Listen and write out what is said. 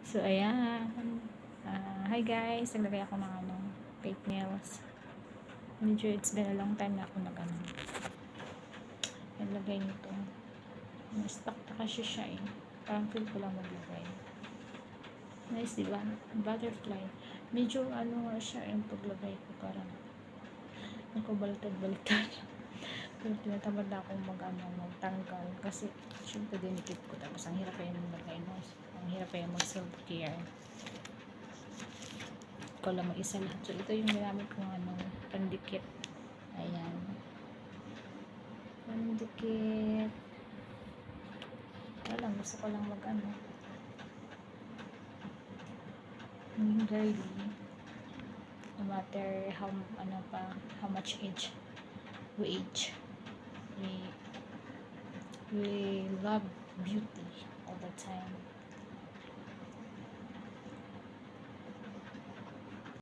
So, ayan. Hi guys, naglagay ako ng fake nails. Medyo it's been a long time na ako naglagay nito. Na-stuck na kasi siya eh. Parang feel ko lang maglagay. Nice, diba? Butterfly. Medyo nga siya yung paglagay ko. Parang nagkabaliktad-baliktad. Pero tinatamad na akong magtanggal. Kasi syempre dinikit ko. Tapos ang hirap pa yung maglagay mo. Ang hirap pa yung mag-self-care. Ikaw lang mag-isa lahat. So, ito yung ginamit kong pandikit. Ayan. Pandikit. Wala, gusto ko lang girly. No matter how much age we age. We love beauty all the time.